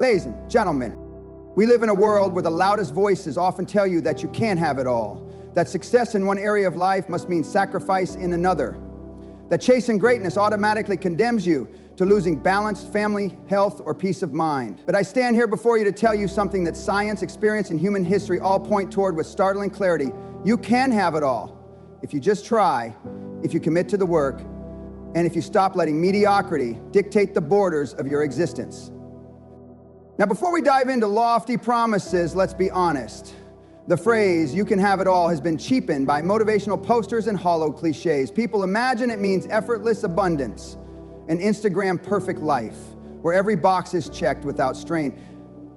Ladies and gentlemen, we live in a world where the loudest voices often tell you that you can't have it all, that success in one area of life must mean sacrifice in another, that chasing greatness automatically condemns you to losing balance, family, health, or peace of mind. But I stand here before you to tell you something that science, experience, and human history all point toward with startling clarity. You can have it all if you just try, if you commit to the work, and if you stop letting mediocrity dictate the borders of your existence. Now, before we dive into lofty promises, let's be honest. The phrase, "you can have it all," has been cheapened by motivational posters and hollow cliches. People imagine it means effortless abundance, an Instagram perfect life, where every box is checked without strain.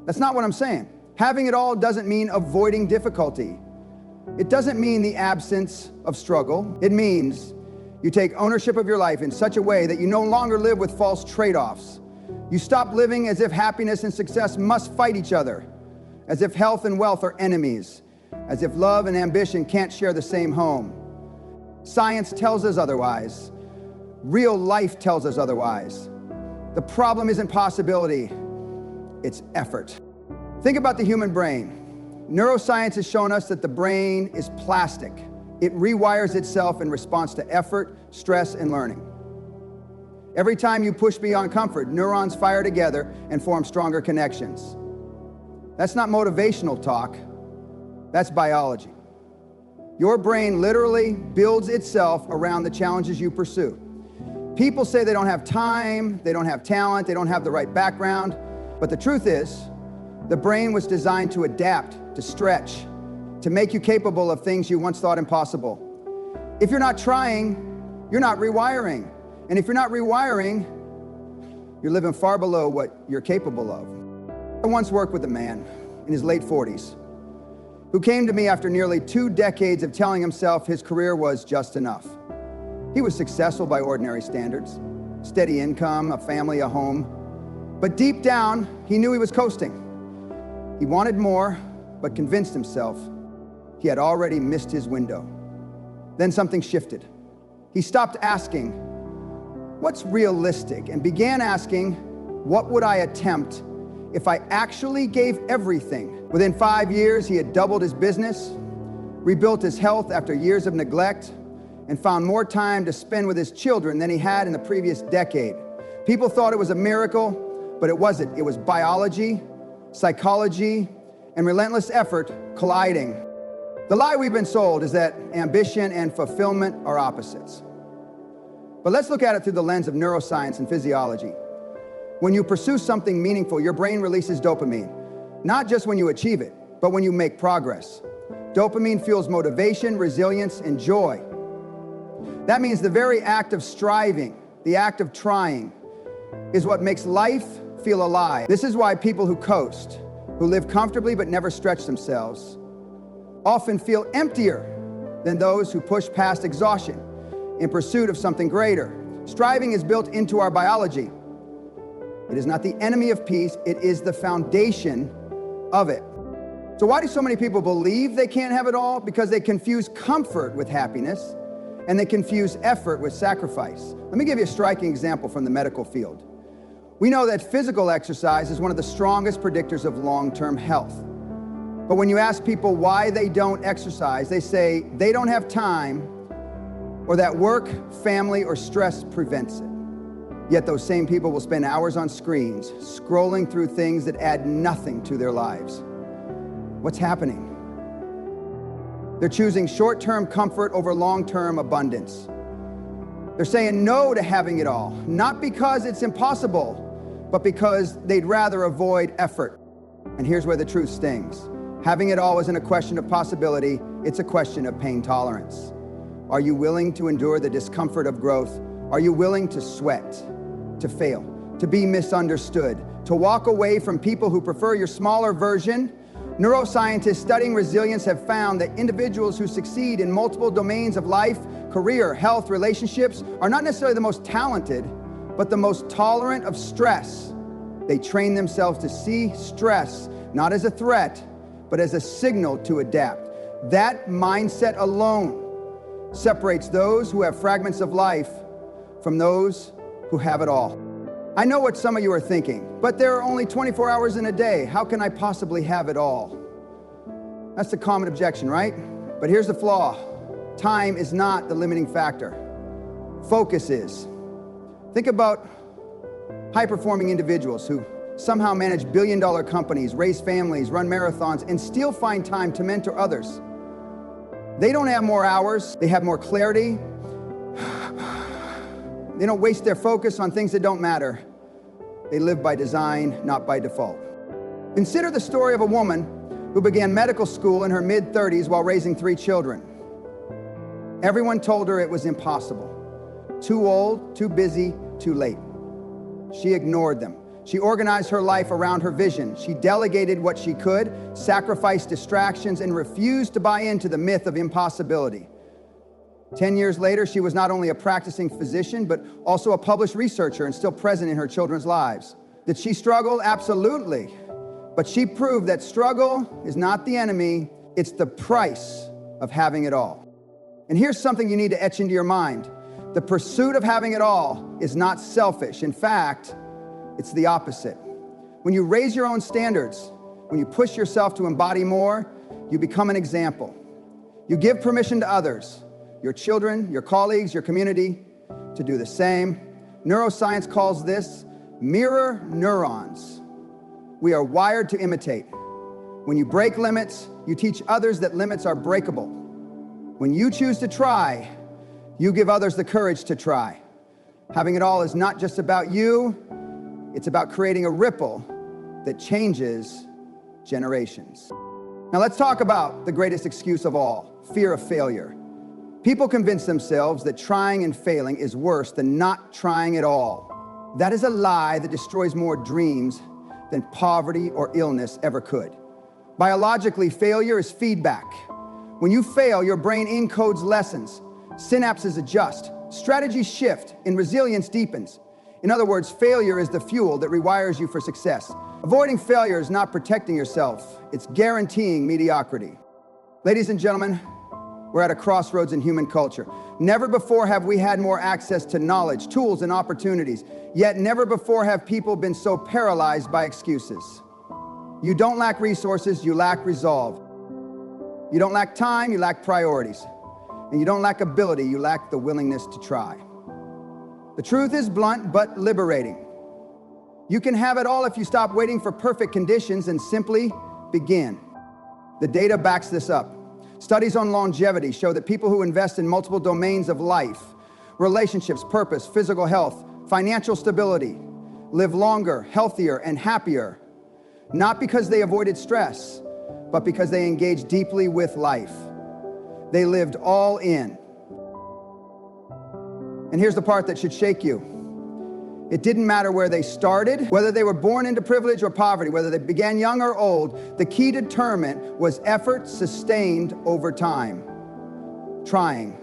That's not what I'm saying. Having it all doesn't mean avoiding difficulty. It doesn't mean the absence of struggle. It means you take ownership of your life in such a way that you no longer live with false trade-offs. You stop living as if happiness and success must fight each other, as if health and wealth are enemies, as if love and ambition can't share the same home. Science tells us otherwise. Real life tells us otherwise. The problem isn't possibility, it's effort. Think about the human brain. Neuroscience has shown us that the brain is plastic. It rewires itself in response to effort, stress, and learning. Every time you push beyond comfort, neurons fire together and form stronger connections. That's not motivational talk, that's biology. Your brain literally builds itself around the challenges you pursue. People say they don't have time, they don't have talent, they don't have the right background, but the truth is, the brain was designed to adapt, to stretch, to make you capable of things you once thought impossible. If you're not trying, you're not rewiring. And if you're not rewiring, you're living far below what you're capable of. I once worked with a man in his late 40s who came to me after nearly 2 decades of telling himself his career was just enough. He was successful by ordinary standards, steady income, a family, a home. But deep down, he knew he was coasting. He wanted more, but convinced himself he had already missed his window. Then something shifted. He stopped asking, "What's realistic?" and began asking, "What would I attempt if I actually gave everything?" Within 5 years, he had doubled his business, rebuilt his health after years of neglect, and found more time to spend with his children than he had in the previous decade. People thought it was a miracle, but it wasn't. It was biology, psychology, and relentless effort colliding. The lie we've been sold is that ambition and fulfillment are opposites. But let's look at it through the lens of neuroscience and physiology. When you pursue something meaningful, your brain releases dopamine, not just when you achieve it, but when you make progress. Dopamine fuels motivation, resilience, and joy. That means the very act of striving, the act of trying, is what makes life feel alive. This is why people who coast, who live comfortably but never stretch themselves, often feel emptier than those who push past exhaustion in pursuit of something greater. Striving is built into our biology. It is not the enemy of peace, it is the foundation of it. So why do so many people believe they can't have it all? Because they confuse comfort with happiness, and they confuse effort with sacrifice. Let me give you a striking example from the medical field. We know that physical exercise is one of the strongest predictors of long-term health. But when you ask people why they don't exercise, they say they don't have time, or that work, family, or stress prevents it. Yet those same people will spend hours on screens, scrolling through things that add nothing to their lives. What's happening? They're choosing short-term comfort over long-term abundance. They're saying no to having it all, not because it's impossible, but because they'd rather avoid effort. And here's where the truth stings. Having it all isn't a question of possibility, it's a question of pain tolerance. Are you willing to endure the discomfort of growth? Are you willing to sweat, to fail, to be misunderstood, to walk away from people who prefer your smaller version? Neuroscientists studying resilience have found that individuals who succeed in multiple domains of life, career, health, relationships, are not necessarily the most talented, but the most tolerant of stress. They train themselves to see stress not as a threat, but as a signal to adapt. That mindset alone separates those who have fragments of life from those who have it all. I know what some of you are thinking, but there are only 24 hours in a day. How can I possibly have it all? That's the common objection, right? But here's the flaw. Time is not the limiting factor. Focus is. Think about high-performing individuals who somehow manage billion-dollar companies, raise families, run marathons, and still find time to mentor others. They don't have more hours, they have more clarity. They don't waste their focus on things that don't matter. They live by design, not by default. Consider the story of a woman who began medical school in her mid-30s while raising 3 children. Everyone told her it was impossible. Too old, too busy, too late. She ignored them. She organized her life around her vision. She delegated what she could, sacrificed distractions, and refused to buy into the myth of impossibility. 10 years later, she was not only a practicing physician, but also a published researcher and still present in her children's lives. Did she struggle? Absolutely. But she proved that struggle is not the enemy, it's the price of having it all. And here's something you need to etch into your mind. The pursuit of having it all is not selfish. In fact, it's the opposite. When you raise your own standards, when you push yourself to embody more, you become an example. You give permission to others, your children, your colleagues, your community, to do the same. Neuroscience calls this mirror neurons. We are wired to imitate. When you break limits, you teach others that limits are breakable. When you choose to try, you give others the courage to try. Having it all is not just about you, it's about creating a ripple that changes generations. Now let's talk about the greatest excuse of all, fear of failure. People convince themselves that trying and failing is worse than not trying at all. That is a lie that destroys more dreams than poverty or illness ever could. Biologically, failure is feedback. When you fail, your brain encodes lessons. Synapses adjust, strategies shift, and resilience deepens. In other words, failure is the fuel that rewires you for success. Avoiding failure is not protecting yourself, it's guaranteeing mediocrity. Ladies and gentlemen, we're at a crossroads in human culture. Never before have we had more access to knowledge, tools, and opportunities. Yet never before have people been so paralyzed by excuses. You don't lack resources, you lack resolve. You don't lack time, you lack priorities. And you don't lack ability, you lack the willingness to try. The truth is blunt but liberating. You can have it all if you stop waiting for perfect conditions and simply begin. The data backs this up. Studies on longevity show that people who invest in multiple domains of life, relationships, purpose, physical health, financial stability, live longer, healthier, and happier, not because they avoided stress, but because they engaged deeply with life. They lived all in. And here's the part that should shake you. It didn't matter where they started, whether they were born into privilege or poverty, whether they began young or old. The key determinant was effort sustained over time. Trying.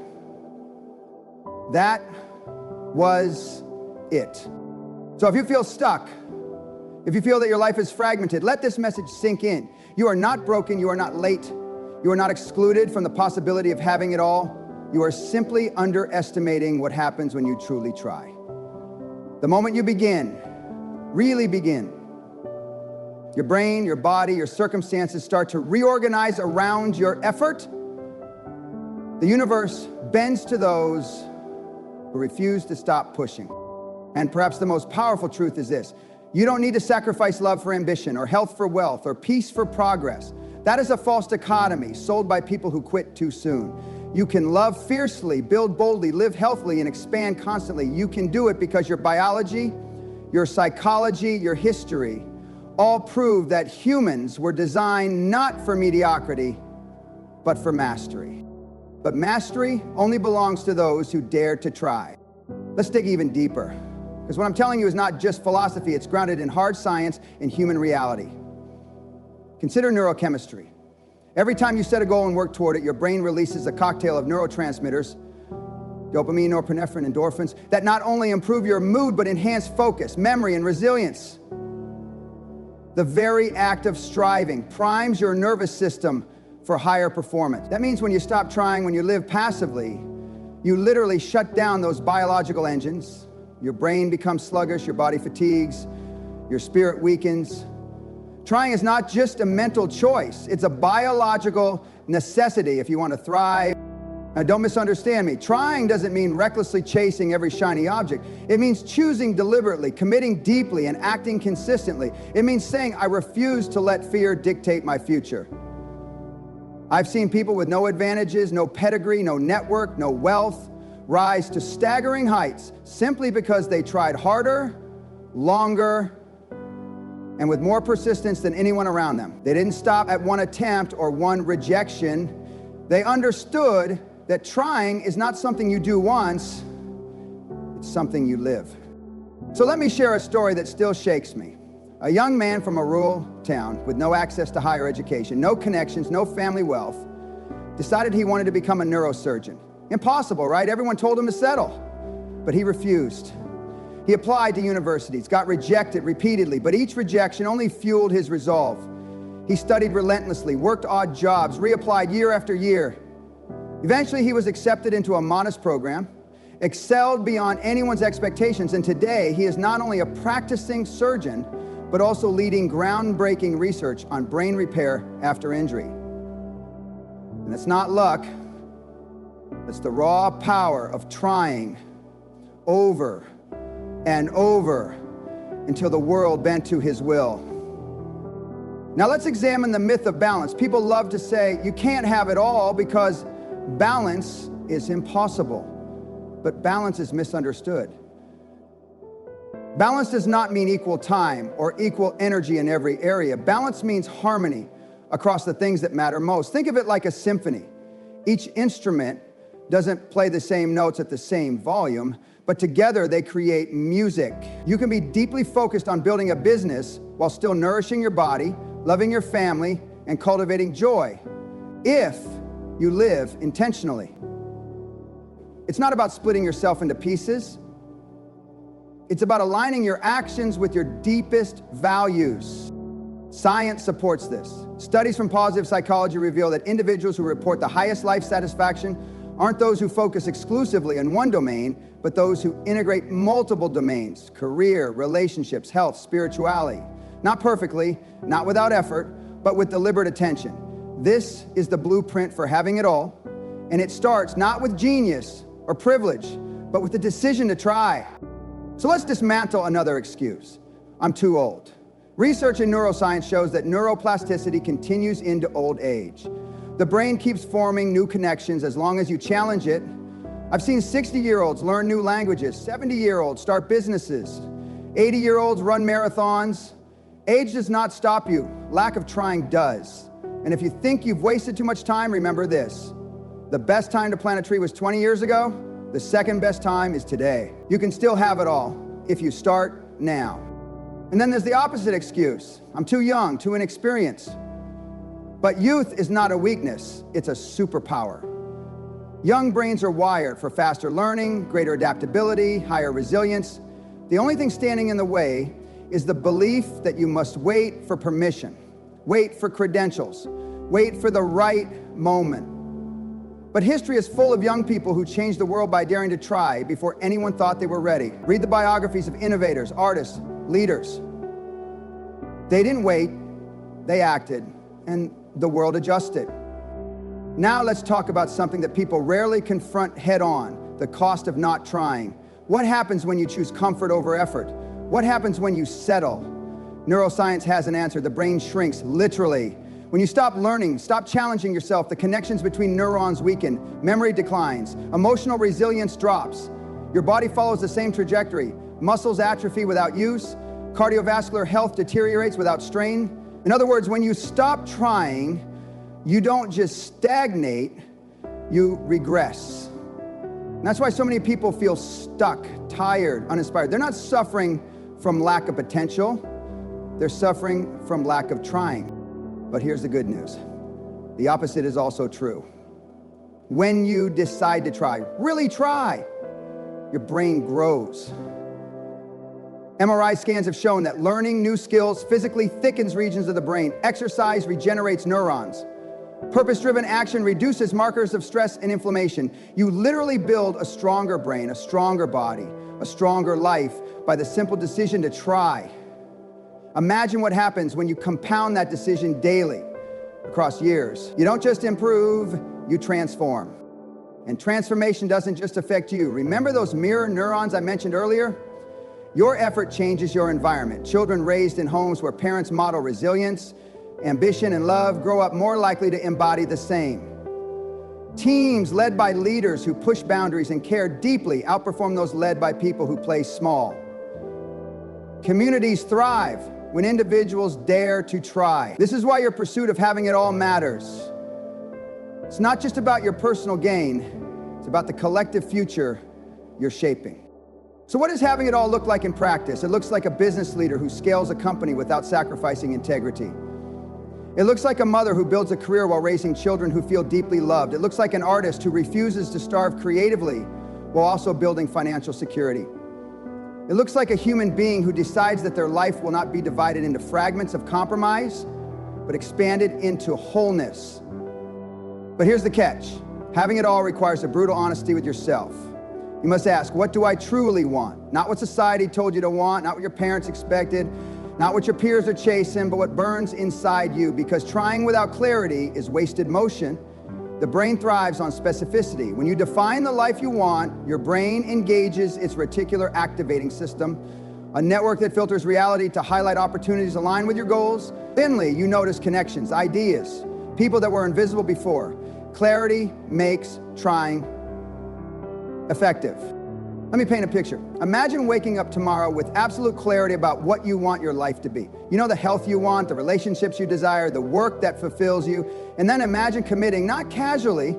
That was it. So if you feel stuck, if you feel that your life is fragmented, let this message sink in. You are not broken, you are not late, you are not excluded from the possibility of having it all. You are simply underestimating what happens when you truly try. The moment you begin, really begin, your brain, your body, your circumstances start to reorganize around your effort. The universe bends to those who refuse to stop pushing. And perhaps the most powerful truth is this: you don't need to sacrifice love for ambition, or health for wealth, or peace for progress. That is a false dichotomy sold by people who quit too soon. You can love fiercely, build boldly, live healthily, and expand constantly. You can do it because your biology, your psychology, your history all prove that humans were designed not for mediocrity, but for mastery. But mastery only belongs to those who dare to try. Let's dig even deeper, because what I'm telling you is not just philosophy, it's grounded in hard science and human reality. Consider neurochemistry. Every time you set a goal and work toward it, your brain releases a cocktail of neurotransmitters, dopamine, norepinephrine, endorphins, that not only improve your mood, but enhance focus, memory, and resilience. The very act of striving primes your nervous system for higher performance. That means when you stop trying, when you live passively, you literally shut down those biological engines, Your brain becomes sluggish, your body fatigues, your spirit weakens. Trying is not just a mental choice, it's a biological necessity if you want to thrive. Now, don't misunderstand me. Trying doesn't mean recklessly chasing every shiny object. It means choosing deliberately, committing deeply, and acting consistently. It means saying, I refuse to let fear dictate my future. I've seen people with no advantages, no pedigree, no network, no wealth, rise to staggering heights simply because they tried harder, longer, and with more persistence than anyone around them. They didn't stop at one attempt or one rejection. They understood that trying is not something you do once, it's something you live. So let me share a story that still shakes me. A young man from a rural town with no access to higher education, no connections, no family wealth, decided he wanted to become a neurosurgeon. Impossible, right? Everyone told him to settle, but he refused. He applied to universities, got rejected repeatedly, but each rejection only fueled his resolve. He studied relentlessly, worked odd jobs, reapplied year after year. Eventually, he was accepted into a modest program, excelled beyond anyone's expectations, and today he is not only a practicing surgeon, but also leading groundbreaking research on brain repair after injury. And it's not luck, it's the raw power of trying over and over until the world bent to his will. Now let's examine the myth of balance. People love to say you can't have it all because balance is impossible. But balance is misunderstood. Balance does not mean equal time or equal energy in every area. Balance means harmony across the things that matter most. Think of it like a symphony. Each instrument doesn't play the same notes at the same volume, but together they create music. You can be deeply focused on building a business while still nourishing your body, loving your family, and cultivating joy, if you live intentionally. It's not about splitting yourself into pieces. It's about aligning your actions with your deepest values. Science supports this. Studies from positive psychology reveal that individuals who report the highest life satisfaction aren't those who focus exclusively on one domain, but those who integrate multiple domains: career, relationships, health, spirituality. Not perfectly, not without effort, but with deliberate attention. This is the blueprint for having it all, and it starts not with genius or privilege, but with the decision to try. So let's dismantle another excuse. I'm too old. Research in neuroscience shows that neuroplasticity continues into old age. The brain keeps forming new connections as long as you challenge it. I've seen 60-year-olds learn new languages, 70-year-olds start businesses, 80-year-olds run marathons. Age does not stop you. Lack of trying does. And if you think you've wasted too much time, remember this. The best time to plant a tree was 20 years ago. The second best time is today. You can still have it all if you start now. And then there's the opposite excuse. I'm too young, too inexperienced. But youth is not a weakness, it's a superpower. Young brains are wired for faster learning, greater adaptability, higher resilience. The only thing standing in the way is the belief that you must wait for permission, wait for credentials, wait for the right moment. But history is full of young people who changed the world by daring to try before anyone thought they were ready. Read the biographies of innovators, artists, leaders. They didn't wait, they acted, and the world adjusted. Now let's talk about something that people rarely confront head on: the cost of not trying. What happens when you choose comfort over effort? What happens when you settle? Neuroscience has an answer. The brain shrinks, literally. When you stop learning, stop challenging yourself, the connections between neurons weaken, memory declines, emotional resilience drops. Your body follows the same trajectory. Muscles atrophy without use, cardiovascular health deteriorates without strain. In other words, when you stop trying, you don't just stagnate, you regress. And that's why so many people feel stuck, tired, uninspired. They're not suffering from lack of potential, they're suffering from lack of trying. But here's the good news. The opposite is also true. When you decide to try, really try, your brain grows. MRI scans have shown that learning new skills physically thickens regions of the brain. Exercise regenerates neurons. Purpose-driven action reduces markers of stress and inflammation. You literally build a stronger brain, a stronger body. a stronger life by the simple decision to try. Imagine what happens when you compound that decision daily across years. You don't just improve, you transform. And transformation doesn't just affect you. Remember those mirror neurons I mentioned earlier? Your effort changes your environment. Children raised in homes where parents model resilience, ambition, and love grow up more likely to embody the same. Teams led by leaders who push boundaries and care deeply outperform those led by people who play small. Communities thrive when individuals dare to try. This is why your pursuit of having it all matters. It's not just about your personal gain, it's about the collective future you're shaping. So what does having it all look like in practice? It looks like a business leader who scales a company without sacrificing integrity. It looks like a mother who builds a career while raising children who feel deeply loved. It looks like an artist who refuses to starve creatively while also building financial security. It looks like a human being who decides that their life will not be divided into fragments of compromise, but expanded into wholeness. But here's the catch. Having it all requires a brutal honesty with yourself. You must ask, what do I truly want? Not what society told you to want, not what your parents expected, not what your peers are chasing, but what burns inside you. Because trying without clarity is wasted motion. The brain thrives on specificity. When you define the life you want, your brain engages its reticular activating system, a network that filters reality to highlight opportunities aligned with your goals. Thinly, you notice connections, ideas, people that were invisible before. Clarity makes trying effective. Let me paint a picture. Imagine waking up tomorrow with absolute clarity about what you want your life to be. You know, the health you want, the relationships you desire, the work that fulfills you, and then imagine committing, not casually,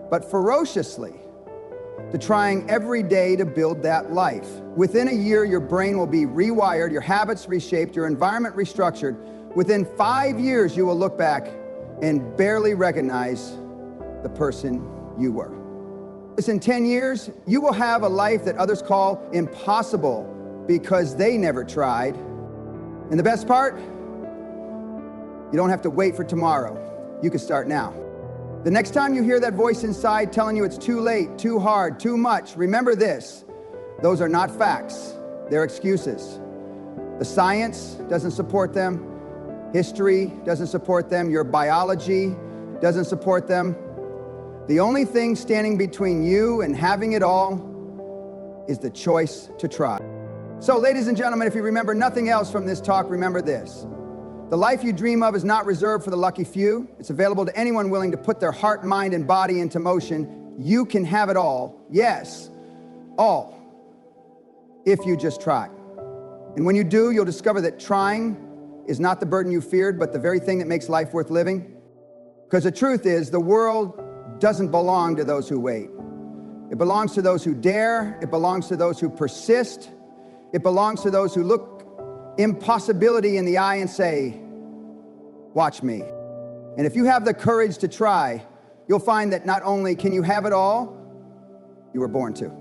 but ferociously, to trying every day to build that life. Within a year, your brain will be rewired, your habits reshaped, your environment restructured. Within 5 years, you will look back and barely recognize the person you were. In 10 years, you will have a life that others call impossible because they never tried. And the best part, you don't have to wait for tomorrow. You can start now. The next time you hear that voice inside telling you it's too late, too hard, too much, remember this. Those are not facts. They're excuses. The science doesn't support them. History doesn't support them. Your biology doesn't support them. The only thing standing between you and having it all is the choice to try. So, ladies and gentlemen, if you remember nothing else from this talk, remember this. The life you dream of is not reserved for the lucky few. It's available to anyone willing to put their heart, mind, and body into motion. You can have it all. Yes, all. If you just try. And when you do, you'll discover that trying is not the burden you feared, but the very thing that makes life worth living. Because the truth is, the world doesn't belong to those who wait. It belongs to those who dare. It belongs to those who persist. It belongs to those who look impossibility in the eye and say, watch me. And if you have the courage to try, you'll find that not only can you have it all, you were born to.